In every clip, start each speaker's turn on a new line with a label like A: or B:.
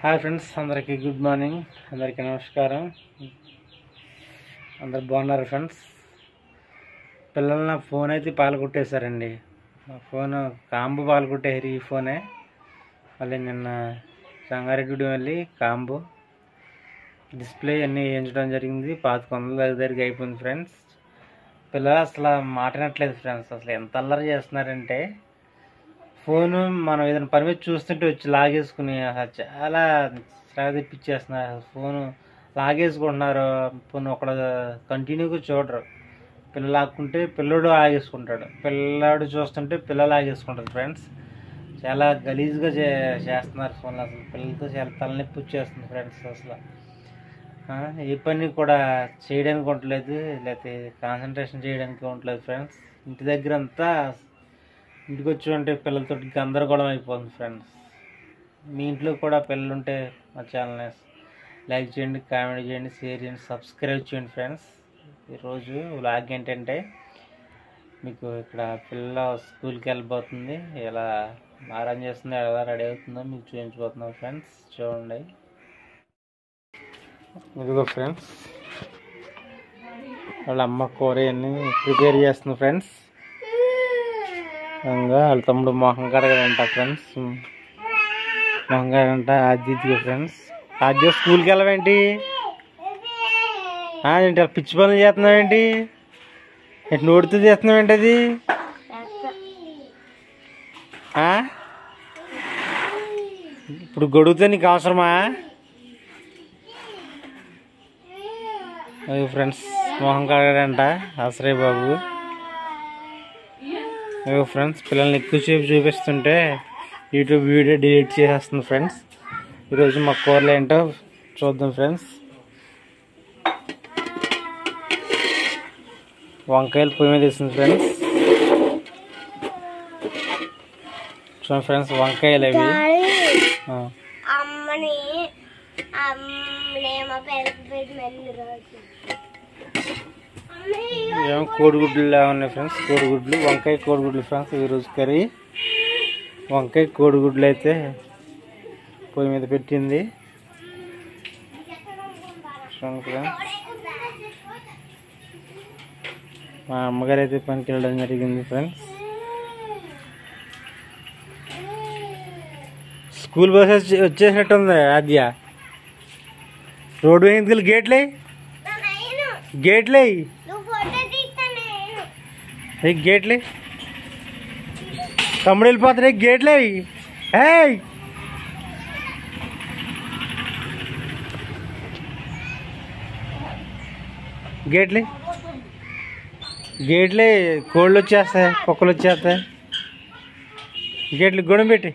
A: Hi friends, అందరికీ good morning, అందరికీ నమస్కారం. అందరు బాగున్నారు ఫ్రెండ్స్. పిల్లలు నా ఫోన్ అయితే పాలు కొట్టేశారండి. నా ఫోన్ కాంబు పాలు కొట్టేసారు. ఈ ఫోనే మళ్ళీ నిన్న సంగారెడ్డి వెళ్ళి కాంబు డిస్ప్లే అన్నీ వేయించడం జరిగింది. 1100 దగ్గరికి అయిపోయింది ఫ్రెండ్స్. పిల్లలు అసలు మాట్లాడట్లేదు ఫ్రెండ్స్. అసలు ఎంత అల్లరి చేస్తున్నారంటే ఫోను మనం ఏదైనా పని మీద చూస్తుంటే వచ్చి లాగేసుకుని అసలు చాలా శ్రమ తెప్పించేస్తున్నారు. ఫోను లాగేసుకుంటున్నారు. ఫోన్ ఒకడు కంటిన్యూగా చూడరు. పిల్లలు లాక్కుంటే పిల్లడు ఆగేసుకుంటాడు, పిల్లాడు చూస్తుంటే పిల్లలు ఆగేసుకుంటారు ఫ్రెండ్స్. చాలా గలీజ్గా చేస్తున్నారు ఫోన్లో. అసలు పిల్లలతో చాలా తలనొప్పి వచ్చేస్తుంది ఫ్రెండ్స్. అసలు ఏ పని కూడా చేయడానికి ఉండలేదు, లేకపోతే కాన్సన్ట్రేషన్ చేయడానికి ఉండలేదు ఫ్రెండ్స్. ఇంటి దగ్గర అంతా ఇంటికి వచ్చి ఉంటే పిల్లలతో గందరగోళం అయిపోతుంది ఫ్రెండ్స్. మీ ఇంట్లో కూడా పిల్లలు ఉంటే మా ఛానల్ని లైక్ చేయండి, కామెంట్ చేయండి, షేర్ చేయండి, సబ్స్క్రైబ్ చేయండి ఫ్రెండ్స్. ఈరోజు వ్లాగ్ ఏంటంటే మీకు ఇక్కడ పిల్ల స్కూల్కి వెళ్ళిపోతుంది, ఎలా ఆరాం చేస్తుందో, ఎలా రెడీ అవుతుందో మీకు చూపించబోతున్నాం ఫ్రెండ్స్. చూడండి. ఇదిగో ఫ్రెండ్స్, వాళ్ళ అమ్మ కూర అన్నీ ప్రిపేర్ చేస్తుంది ఫ్రెండ్స్. వాళ్ళ తమ్ముడు మొహం కడగడంట ఫ్రెండ్స్. మొహం కడగంట ఆద్యతగా ఫ్రెండ్స్. ఆద్య స్కూల్కి వెళ్ళవేంటి? ఏంటి పిచ్చి పనులు చేస్తున్నావేంటి? ఏంటి నోటితో చేస్తున్నావేంటి? అది ఇప్పుడు గొడుగుతో నీకు అవసరమా? అది ఫ్రెండ్స్, మొహం కడగడంట ఆశ్రయ్ బాబు. ఫ్రెండ్స్, పిల్లల్ని ఎక్కువసేపు చూపిస్తుంటే యూట్యూబ్ వీడియో డిలీట్ చేసేస్తుంది ఫ్రెండ్స్. ఈరోజు మా కూరలు ఏంటో చూద్దాం ఫ్రెండ్స్. వంకాయలు పొయ్యి మీద వేస్తుంది ఫ్రెండ్స్. చూడండి ఫ్రెండ్స్, వంకాయలు అవి ఏమో కోడిగుడ్లు ఉన్నాయి ఫ్రెండ్స్. కోడిగుడ్లు, వంకాయ కోడిగుడ్లు ఫ్రెండ్స్. ఈరోజు కర్రీ వంకాయ కోడిగుడ్లు అయితే పొయ్యి మీద పెట్టింది ఫ్రెండ్స్. మా అమ్మగారు అయితే పనికి వెళ్ళడం జరిగింది ఫ్రెండ్స్. స్కూల్ బస్ వచ్చేసినట్టుంది. ఆద్య రోడ్డు వేయించుకెళ్ళి గేట్లే గేట్లే తమ్ముడు వెళ్ళిపోతాడు. గేట్లే గేట్లే గేట్లే కోళ్ళు వచ్చేస్తాయి, కుక్కలు వచ్చేస్తాయి. గేట్లు గుణం పెట్టి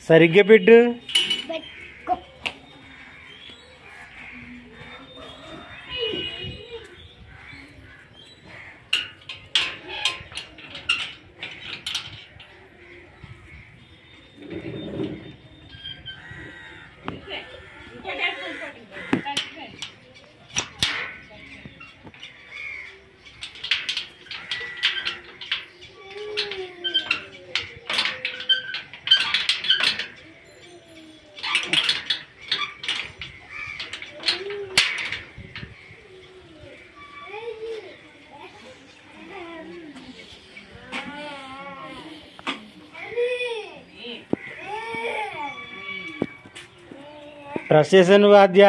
A: సరిగ్గా పెట్టు. బ్రష్ చేసాను నువ్వు ఆద్య?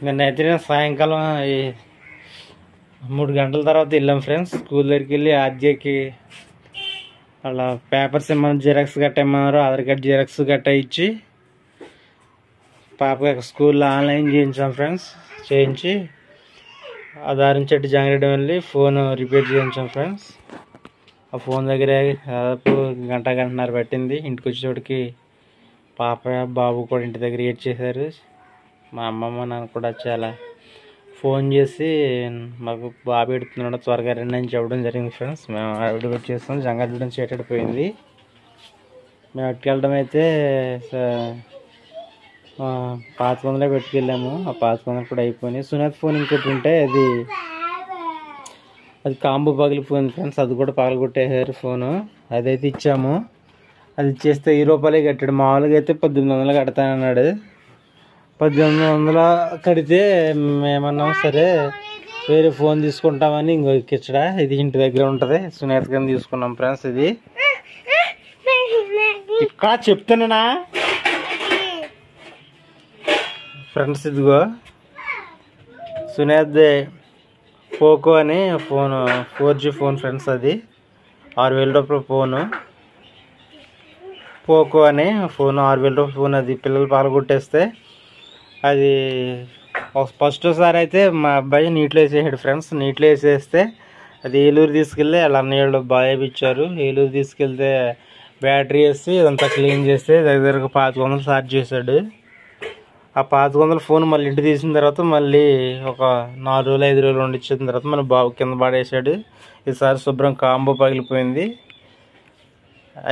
A: నిన్నైతే సాయంకాలం 3 గంటల తర్వాత వెళ్ళాం ఫ్రెండ్స్. స్కూల్ దగ్గరికి వెళ్ళి ఆద్యకి అలా పేపర్స్ ఏమన్నా జిరాక్స్ గట్ట ఏమన్నారు, ఆధార్ కార్డ్ జిరాక్స్ గట్ట ఇచ్చి పాప స్కూల్లో ఆన్లైన్ చేయించాం ఫ్రెండ్స్. చేయించి ఆధారం చెట్టు జంగారెడ్డి వెళ్ళి ఫోన్ రిపేర్ చేయించాం ఫ్రెండ్స్. ఆ ఫోన్ దగ్గర దాదాపు గంటన్నర పట్టింది. ఇంటికి వచ్చేటోడికి పాప బాబు కూడా ఇంటి దగ్గర ఏడ్ చేశారు. మా అమ్మమ్మ నాన్న కూడా చాలా ఫోన్ చేసి మాకు బాబు ఎడుతున్నాడు, త్వరగా రండి అని చెప్పడం జరిగింది ఫ్రెండ్స్. మేము ఆవిడ వెయిట్ చేస్తాం. జంగారెడ్డి నుంచి ఏటాడిపోయింది. మేము అట్టుకెళ్ళడం అయితే $500 పెట్టుకెళ్ళాము. ఆ $500 కూడా అయిపోయినాయి. సునాత్ ఫోన్ ఇంకోటి ఉంటే అది కాంబో పగిలిపోయింది ఫ్రెండ్స్. అది కూడా పగలగొట్టేసారు ఫోను. అదైతే ఇచ్చాము. అది ఇచ్చేస్తే ₹10 కట్టాడు. మామూలుగా అయితే 1800 కడతానన్నాడు. 1800 కడితే మేమన్నాం సరే వేరే ఫోన్ తీసుకుంటామని ఇంకో ఎక్కించడా. ఇది ఇంటి దగ్గర ఉంటుంది. సునాత్ కింద తీసుకున్నాం ఫ్రెండ్స్. ఇది ఇక్కడ చెప్తానా ఫ్రెండ్స్, ఇదిగో సునాత్ పోకో అని ఫోన్ 4G ఫోన్ ఫ్రెండ్స్. అది ₹6000 ఫోను. పోకో అని ఫోన్ ₹6000 ఫోన్. అది పిల్లలు పాల్గొట్టేస్తే అది ఫస్ట్ సారి అయితే మా అబ్బాయి నీటిలో వేసేసాడు ఫ్రెండ్స్. నీటిలో వేసేస్తే అది ఏలూరు తీసుకెళ్ళి అలా నీళ్ళు బాగా వేయించారు. ఏలూరు తీసుకెళ్తే బ్యాటరీ వేసి ఇదంతా క్లీన్ చేస్తే దగ్గరగా $500 ఛార్జ్ చేశాడు. ఆ $500 ఫోన్ మళ్ళీ ఇంటి తీసిన తర్వాత మళ్ళీ ఒక 4 రోజులు 5 రోజులు వండిచ్చిన తర్వాత మన బాబు కింద పడేసాడు. ఈసారి శుభ్రం కాంబో పగిలిపోయింది.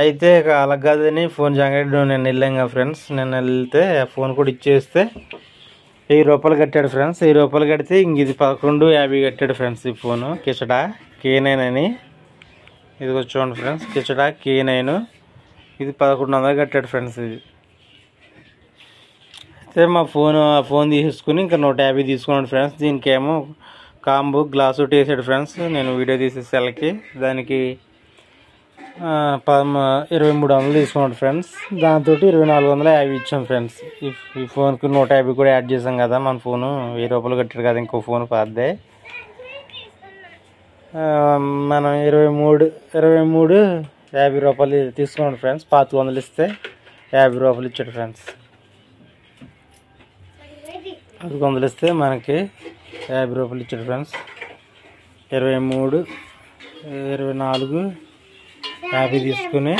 A: అయితే అలా కాదని ఫోన్ జంగారెడ్డి నేను వెళ్ళాం కదా ఫ్రెండ్స్. నేను వెళ్తే ఫోన్ కూడా ఇచ్చేస్తే ₹1000 కట్టాడు ఫ్రెండ్స్. ₹1000 కడితే ఇంక ఇది $1150 కట్టాడు ఫ్రెండ్స్. ఈ ఫోను కిచడా K9 అని. ఇది చూడండి ఫ్రెండ్స్, కిచడా K9. ఇది $1100 కట్టాడు ఫ్రెండ్స్. ఇది అయితే మా ఫోన్ తీసేసుకుని ఇంకా $150 తీసుకున్నాడు ఫ్రెండ్స్. దీనికేమో కాంబో గ్లాస్ ఒకటి వేసాడు ఫ్రెండ్స్. నేను వీడియో తీసే సెల్కి దానికి 2300 తీసుకున్నాడు ఫ్రెండ్స్. దాంతో 2450 ఇచ్చాం ఫ్రెండ్స్. ఈ ఫోన్కి 150 కూడా యాడ్ చేసాం కదా. మన ఫోను ₹1000 కట్టాడు కదా, ఇంకో ఫోన్ పాద్దే. మనం 2350 తీసుకున్నాడు ఫ్రెండ్స్. $500 ఇస్తే ₹50 ఇచ్చాడు ఫ్రెండ్స్. 500 ఇస్తే మనకి ₹50 ఇచ్చాడు ఫ్రెండ్స్. 23 24 50 తీసుకుని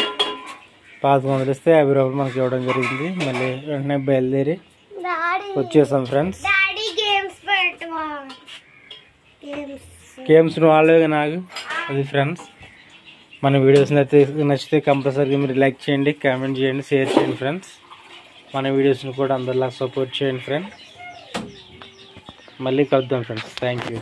A: $500 ఇస్తే ₹50 మనకి ఇవ్వడం జరిగింది. మళ్ళీ వెంటనే బయలుదేరి వచ్చేసాం ఫ్రెండ్స్. గేమ్స్ వాళ్ళగా నాకు అది ఫ్రెండ్స్. మన వీడియోస్ నచ్చితే కంపల్సరీగా మీరు లైక్ చేయండి, కామెంట్ చేయండి, షేర్ చేయండి ఫ్రెండ్స్. మన వీడియోస్ని కూడా అందరిలా సపోర్ట్ చేయండి ఫ్రెండ్స్. మళ్ళీ కలుద్దాం ఫ్రెండ్స్. Thank you.